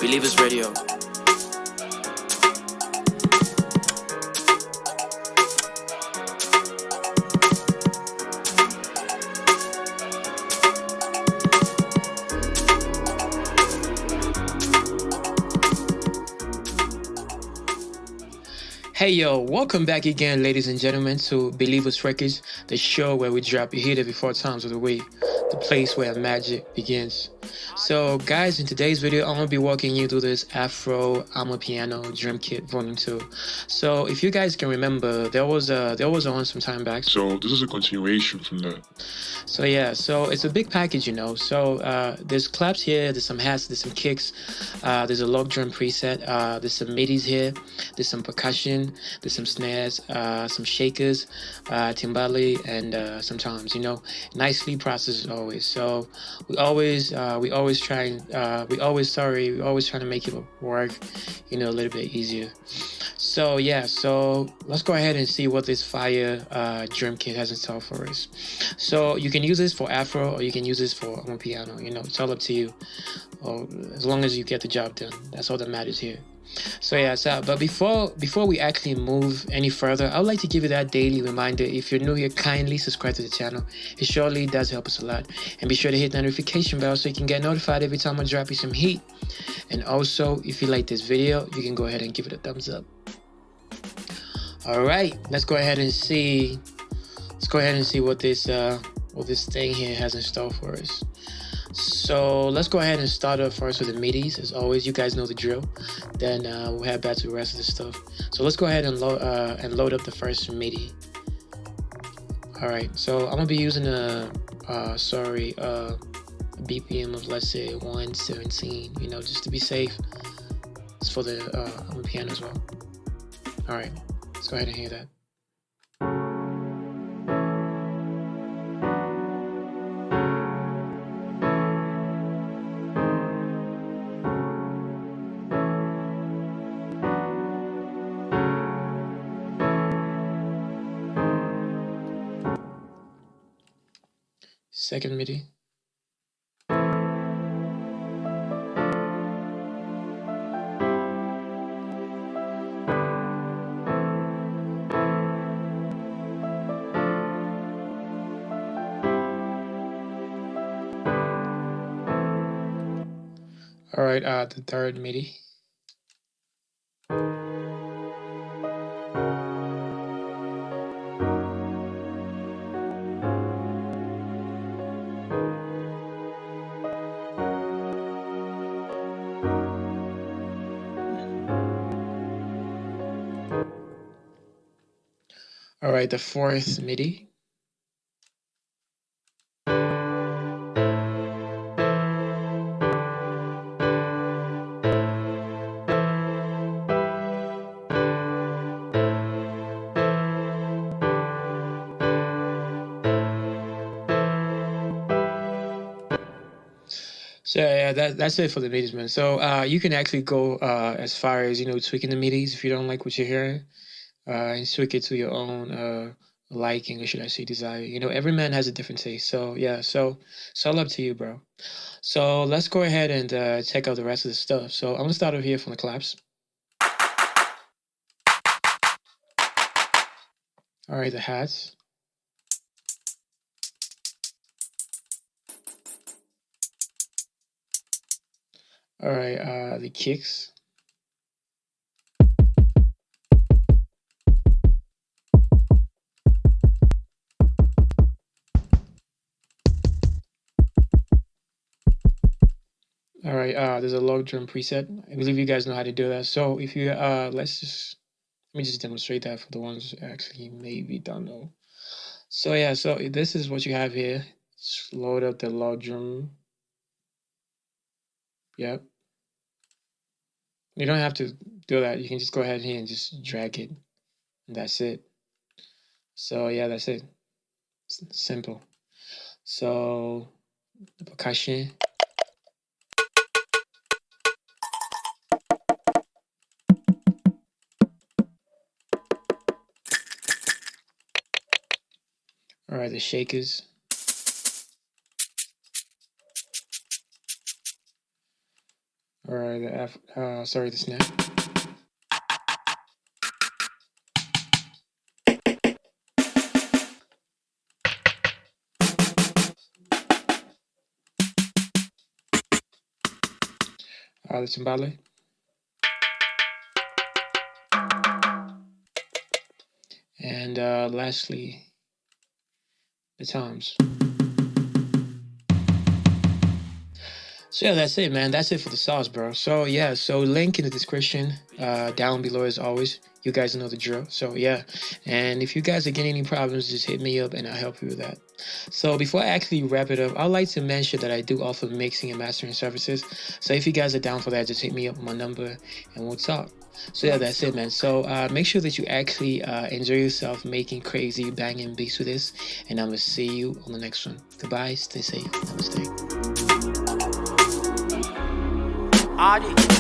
Believers Radio. Hey yo, welcome back again, ladies and gentlemen, to Believers Records, the show where we drop you hit every 4 times of the week, the place where magic begins. So, guys, in today's video, I'm gonna be walking you through this Afro Amapiano Drumkit Volume 2. So, if you guys can remember, there was one some time back. So this is a continuation from that. So yeah, so it's a big package, you know. So there's claps here, there's some hats, there's some kicks, there's a log drum preset, there's some midis here, there's some percussion, there's some snares, some shakers, timbale, and some toms, you know, nicely processed as always. So we always trying to make it work, you know, a little bit easier. So yeah, so let's go ahead and see what this fire drum kit has in store for us. So you can use this for Afro or you can use this for Amapiano, you know, it's all up to you. Or as long as you get the job done, that's all that matters here. So yeah, but before we actually move any further, I would like to give you that daily reminder. If you're new here, kindly subscribe to the channel. It surely does help us a lot. And be sure to hit the notification bell so you can get notified every time I drop you some heat. And also, if you like this video, you can go ahead and give it a thumbs up. All right, let's go ahead and see what this thing here has in store for us. So let's go ahead and start off first with the Midis. As always, you guys know the drill. Then we'll head back to the rest of the stuff. So let's go ahead and load up the first MIDI. All right, so I'm gonna be using a BPM of, let's say, 117. You know, just to be safe. It's for the piano as well. All right, let's go ahead and hear that. Second MIDI. All right, the third MIDI. All right, the fourth MIDI. So yeah, that's it for the midis, man. So you can actually go as far as, you know, tweaking the midis if you don't like what you're hearing, and tweak it to your own liking, or should I say desire. You know, every man has a different taste. So yeah, so it's all up to you, bro. So let's go ahead and check out the rest of the stuff. So I'm gonna start over here from the claps. All right, the hats. All right, the kicks. All right, there's a log drum preset. I believe you guys know how to do that. So if you let me just demonstrate that for the ones who actually maybe don't know. So yeah, so this is what you have here. Just load up the log drum. Yep. You don't have to do that. You can just go ahead here and just drag it. And that's it. So yeah, that's it. It's simple. So the percussion. All right, the shakers. All right, the snare. The timbale. And lastly, the toms. So yeah, that's it, man. That's it for the sauce, bro. So yeah, so link in the description down below as always. You guys know the drill. So yeah, and if you guys are getting any problems, just hit me up and I'll help you with that. So before I actually wrap it up, I'd like to mention that I do offer mixing and mastering services. So if you guys are down for that, just hit me up on my number and we'll talk. So yeah, that's it, man. So make sure that you actually enjoy yourself making crazy banging beats with this, and I'm gonna see you on the next one. Goodbye, stay safe, namaste. Audi.